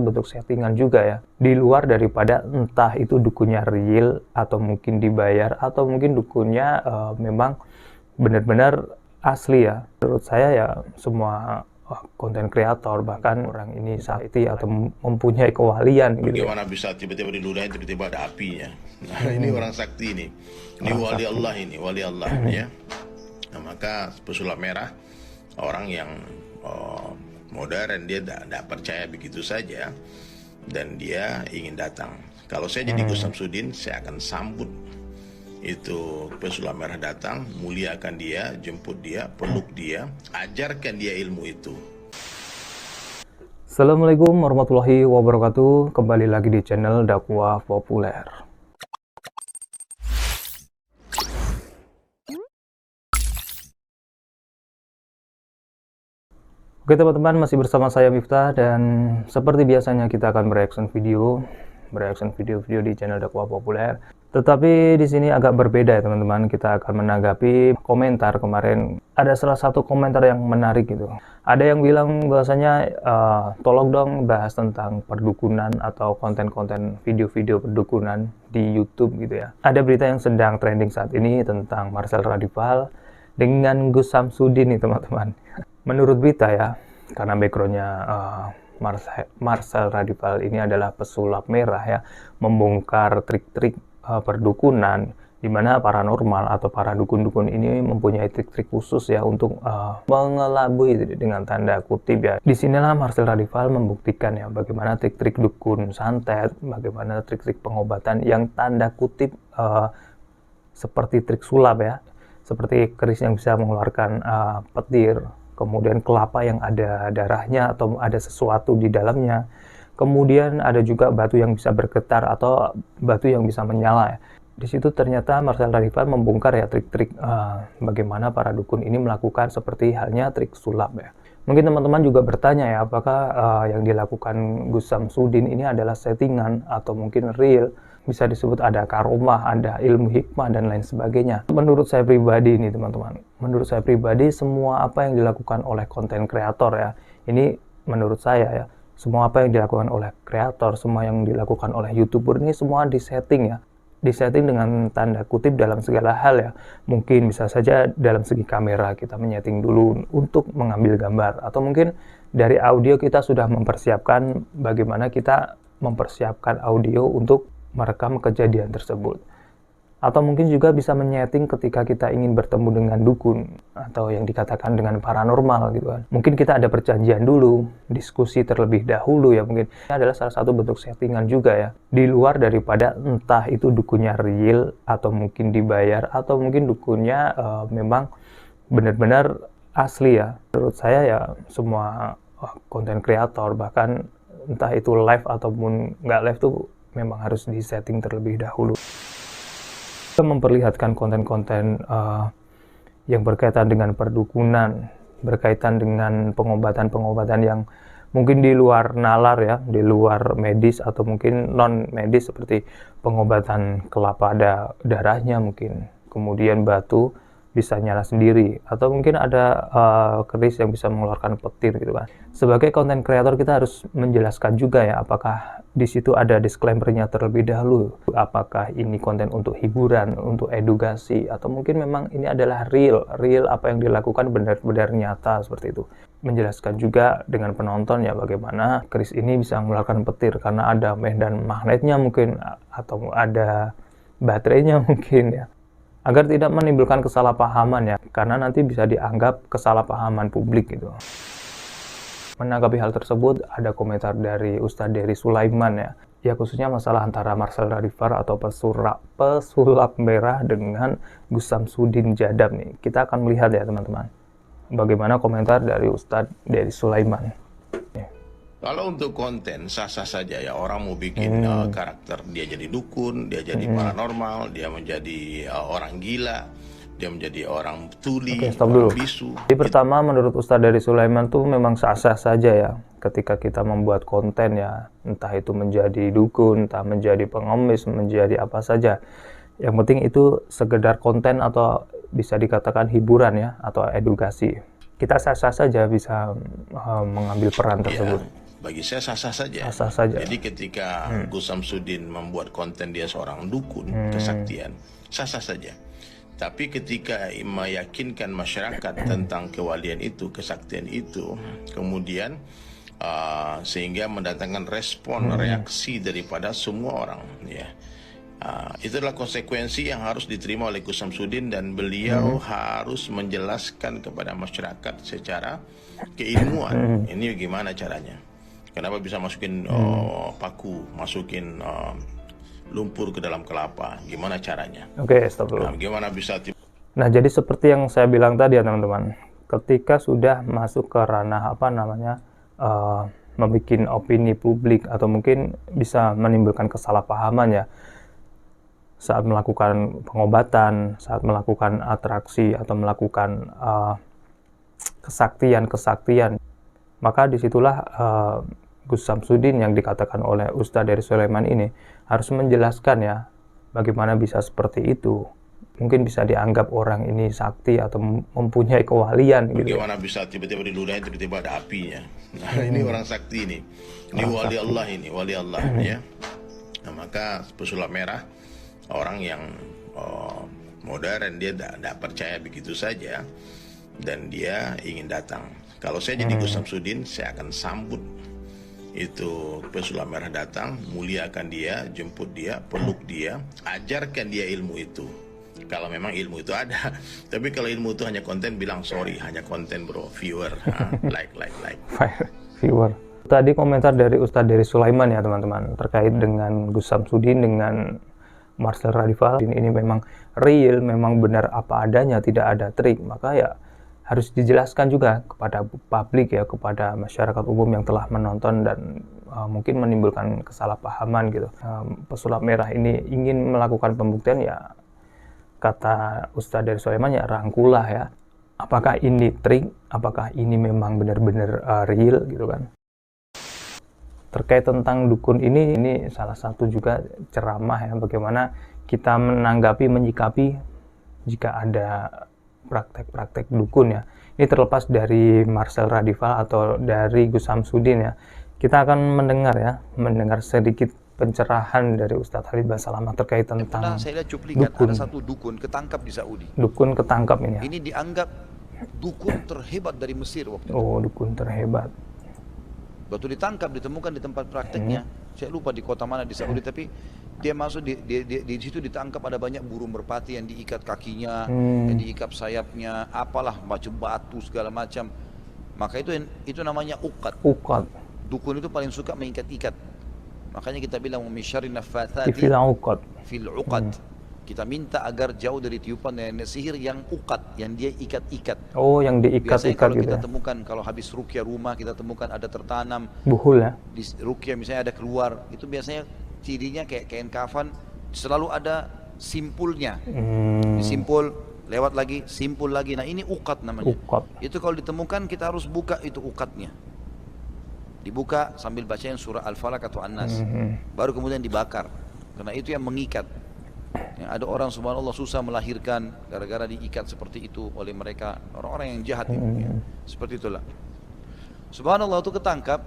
satu bentuk settingan juga ya, di luar daripada entah itu dukunnya real atau mungkin dibayar atau mungkin dukunnya memang benar-benar asli ya. Menurut saya ya semua konten kreator, bahkan orang ini sakti atau mempunyai kewalian gitu. Bagaimana bisa tiba-tiba di ludahnya tiba-tiba ada apinya. Nah, ini orang sakti ini. Ini wali Allah ini, wali Allah ya. Nah, maka pesulap merah orang yang modern, dia tidak percaya begitu saja dan dia ingin datang. Kalau saya jadi Gus Samsudin, saya akan sambut itu pesulap merah datang, muliakan dia, jemput dia, peluk dia, ajarkan dia ilmu itu. Assalamualaikum warahmatullahi wabarakatuh. Kembali lagi di channel Dakwah Populer. Oke teman-teman, masih bersama saya Miftah, dan seperti biasanya kita akan bereaction video di channel Dakwah Populer. Tetapi di sini agak berbeda ya teman-teman. Kita akan menanggapi komentar kemarin. Ada salah satu komentar yang menarik gitu. Ada yang bilang bahwasanya tolong dong bahas tentang perdukunan atau konten-konten video-video perdukunan di YouTube gitu ya. Ada berita yang sedang trending saat ini tentang Marcel Radival dengan Gus Samsudin nih teman-teman. Menurut berita ya, karena backgroundnya Marcel Radival ini adalah pesulap merah ya, membongkar trik-trik perdukunan, di mana paranormal atau para dukun-dukun ini mempunyai trik-trik khusus ya untuk mengelabui dengan tanda kutip ya. Disinilah Marcel Radival membuktikan ya bagaimana trik-trik dukun santet, bagaimana trik-trik pengobatan yang tanda kutip seperti trik sulap ya, seperti keris yang bisa mengeluarkan petir, kemudian kelapa yang ada darahnya atau ada sesuatu di dalamnya. Kemudian ada juga batu yang bisa bergetar atau batu yang bisa menyala ya. Di situ ternyata Marcel Radival membongkar ya trik-trik bagaimana para dukun ini melakukan seperti halnya trik sulap ya. Mungkin teman-teman juga bertanya ya, apakah yang dilakukan Gus Samsudin ini adalah settingan atau mungkin real? Bisa disebut ada karomah, ada ilmu hikmah dan lain sebagainya. Menurut saya pribadi ini teman-teman, menurut saya pribadi semua apa yang dilakukan oleh konten kreator ya, ini menurut saya ya, semua apa yang dilakukan oleh kreator, semua yang dilakukan oleh YouTuber ini semua disetting ya. Disetting dengan tanda kutip dalam segala hal ya. Mungkin bisa saja dalam segi kamera kita menyeting dulu untuk mengambil gambar, atau mungkin dari audio kita sudah mempersiapkan bagaimana kita mempersiapkan audio untuk merekam kejadian tersebut. Atau mungkin juga bisa menyeting ketika kita ingin bertemu dengan dukun atau yang dikatakan dengan paranormal gitu kan. Mungkin kita ada perjanjian dulu, diskusi terlebih dahulu ya mungkin. Ini adalah salah satu bentuk settingan juga ya. Di luar daripada entah itu dukunnya real atau mungkin dibayar atau mungkin dukunnya memang benar-benar asli ya. Menurut saya ya semua konten kreator, bahkan entah itu live ataupun nggak live tuh memang harus disetting terlebih dahulu. Kita memperlihatkan konten-konten yang berkaitan dengan perdukunan, berkaitan dengan pengobatan-pengobatan yang mungkin di luar nalar ya, di luar medis atau mungkin non medis, seperti pengobatan kelapa darahnya mungkin, kemudian batu bisa nyala sendiri, atau mungkin ada keris yang bisa mengeluarkan petir gitu kan. Sebagai konten kreator kita harus menjelaskan juga ya, apakah di situ ada disclaimer-nya terlebih dahulu, apakah ini konten untuk hiburan, untuk edukasi, atau mungkin memang ini adalah real apa yang dilakukan benar-benar nyata seperti itu. Menjelaskan juga dengan penonton ya bagaimana keris ini bisa mengeluarkan petir karena ada medan magnetnya mungkin, atau ada baterainya mungkin ya, agar tidak menimbulkan kesalahpahaman ya, karena nanti bisa dianggap kesalahpahaman publik gitu. Menanggapi hal tersebut, ada komentar dari Ustadz Dery Sulaiman ya, khususnya masalah antara Marcel Radival atau pesulap merah dengan Gus Samsudin Jadab nih. Kita akan melihat ya teman-teman, bagaimana komentar dari Ustadz Dery Sulaiman. Kalau untuk konten sah-sah saja ya, orang mau bikin karakter dia jadi dukun, dia jadi paranormal, dia menjadi orang gila, dia menjadi orang tuli, orang bisu. Jadi pertama, menurut Ustadz Dery Sulaiman tuh memang sah-sah saja ya ketika kita membuat konten ya, entah itu menjadi dukun, entah menjadi pengemis, menjadi apa saja. Yang penting itu sekedar konten atau bisa dikatakan hiburan ya, atau edukasi. Kita sah-sah saja bisa mengambil peran tersebut. bagi saya sah-sah saja. Sah-sah saja. Jadi ketika Gus Samsudin membuat konten dia seorang dukun kesaktian, sah-sah saja. Tapi ketika meyakinkan masyarakat tentang kewalian itu, kesaktian itu, kemudian sehingga mendatangkan respon reaksi daripada semua orang, ya. Itu adalah konsekuensi yang harus diterima oleh Gus Samsudin, dan beliau harus menjelaskan kepada masyarakat secara keilmuan ini gimana caranya. Kenapa bisa masukin paku, masukin lumpur ke dalam kelapa, gimana caranya? Oke, stop dulu. Nah, gimana bisa Nah, jadi seperti yang saya bilang tadi ya teman-teman, ketika sudah masuk ke ranah membuat opini publik atau mungkin bisa menimbulkan kesalahpahaman ya, saat melakukan pengobatan, saat melakukan atraksi atau melakukan kesaktian, maka disitulah Gus Samsudin yang dikatakan oleh Ustadz dari Sulaiman ini harus menjelaskan ya, bagaimana bisa seperti itu. Mungkin bisa dianggap orang ini sakti atau mempunyai kewalian gitu. Bagaimana bisa tiba-tiba di ludahnya tiba-tiba ada apinya. Nah, ini orang sakti ini. Ini wali Allah ini, wali Allah ya. Nah, maka pesulap merah orang yang modern, dia tidak percaya begitu saja dan dia ingin datang. Kalau saya jadi Gus Samsudin, saya akan sambut itu pesulap merah datang, muliakan dia, jemput dia, peluk dia, ajarkan dia ilmu itu. Kalau memang ilmu itu ada. Tapi kalau ilmu itu hanya konten, bilang sorry, hanya konten bro, viewer, like. Viewer. Tadi komentar dari Ustadz dari Sulaiman ya teman-teman, terkait dengan Gus Samsudin dengan Marcel Radival. Ini memang real, memang benar apa adanya, tidak ada trik. Maka ya harus dijelaskan juga kepada publik ya, kepada masyarakat umum yang telah menonton dan mungkin menimbulkan kesalahpahaman gitu. Pesulap merah ini ingin melakukan pembuktian ya, kata Ustadz dari Sulaiman ya, rangkulah ya. Apakah ini trik? Apakah ini memang benar-benar real gitu kan? Terkait tentang dukun ini salah satu juga ceramah ya, bagaimana kita menanggapi, menyikapi jika ada praktek-praktek dukun ya. Ini terlepas dari Marcel Radival atau dari Gus Samsudin ya. Kita akan mendengar sedikit pencerahan dari Ustadz Khalid Basalamah terkait tentang saya lihat cuplikan dukun. ada satu dukun ketangkap di Saudi. Dukun ketangkap ini ya. Ini dianggap dukun terhebat dari Mesir waktu itu. Oh, dukun terhebat. Waktu ditangkap, ditemukan di tempat prakteknya, saya lupa di kota mana di Saudi, tapi dia masuk di situ ditangkap, ada banyak burung merpati yang diikat kakinya, yang diikat sayapnya, apalah macam batu segala macam. Maka itu namanya uqad. Uqad. Dukun itu paling suka mengikat-ikat. Makanya kita bilang misyarri naffatsati fil uqad. Kita minta agar jauh dari tiupan nenek sihir yang uqad, yang dia ikat-ikat. Oh, yang diikat-ikat biasanya kalau gitu kita ya. temukan, kalau habis ruqyah rumah kita temukan ada tertanam Buhul ya. di ruqyah misalnya ada keluar, itu biasanya cirinya kayak kain kafan, selalu ada simpulnya. Disimpul, lewat lagi, simpul lagi. Nah, ini uqad namanya. Uqad. Itu kalau ditemukan kita harus buka itu uqadnya. Dibuka sambil bacain surah Al-Falaq atau An-Nas. Baru kemudian dibakar. Karena itu yang mengikat. Yang ada orang subhanallah susah melahirkan gara-gara diikat seperti itu oleh mereka, orang-orang yang jahat itu ya. Seperti itulah. Subhanallah, itu ketangkap.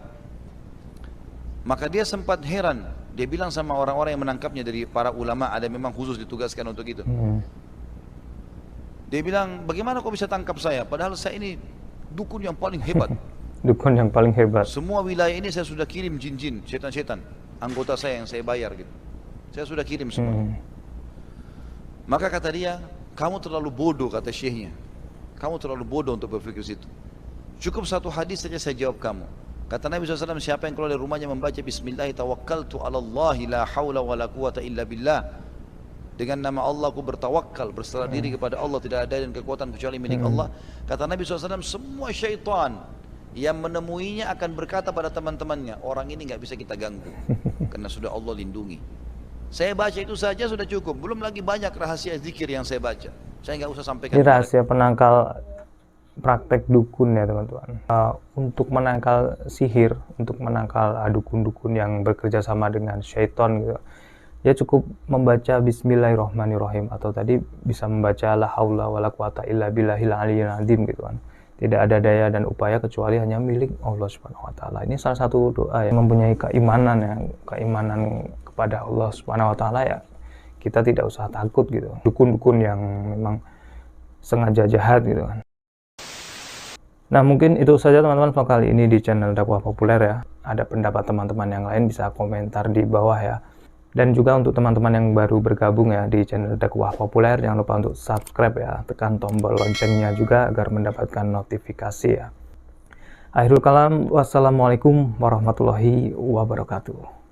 Maka dia sempat heran. Dia bilang sama orang-orang yang menangkapnya dari para ulama, ada memang khusus ditugaskan untuk itu. Dia bilang, bagaimana kau bisa tangkap saya? Padahal saya ini dukun yang paling hebat. Dukun yang paling hebat. Semua wilayah ini saya sudah kirim jin-jin, setan-setan, anggota saya yang saya bayar gitu. Saya sudah kirim semua. Maka kata dia, kamu terlalu bodoh, kata syekhnya. Kamu terlalu bodoh untuk berpikir situ. Cukup satu hadis saja saya jawab kamu. Kata Nabi SAW, siapa yang keluar dari rumahnya membaca Bismillah tawakkaltu ala Allah la hawla wa la quwata illa billah. Dengan nama Allah aku bertawakal, berserah diri kepada Allah, tidak ada dan kekuatan kecuali milik Allah. Kata Nabi SAW, semua syaitan yang menemuinya akan berkata pada teman-temannya, orang ini nggak bisa kita ganggu, karena sudah Allah lindungi. Saya baca itu saja sudah cukup, belum lagi banyak rahasia zikir yang saya baca. Saya nggak usah sampaikan. Ini rahasia penangkal praktek dukun ya teman-teman. Untuk menangkal sihir, untuk menangkal dukun-dukun yang bekerja sama dengan syaitan gitu, ya cukup membaca Bismillahirrahmanirrahim, atau tadi bisa membaca la haula wala quwata illa billahil aliyyil azim gitu kan. Tidak ada daya dan upaya kecuali hanya milik Allah Subhanahu wa taala. Ini salah satu doa yang mempunyai keimanan kepada Allah Subhanahu wa taala ya. Kita tidak usah takut gitu. Dukun-dukun yang memang sengaja jahat gitu kan. Nah, mungkin itu saja teman-teman untuk kali ini di channel Dakwah Populer ya. Ada pendapat teman-teman yang lain bisa komentar di bawah ya. Dan juga untuk teman-teman yang baru bergabung ya di channel Dakwah Populer, jangan lupa untuk subscribe ya, tekan tombol loncengnya juga agar mendapatkan notifikasi ya. Akhirul kalam, wassalamualaikum warahmatullahi wabarakatuh.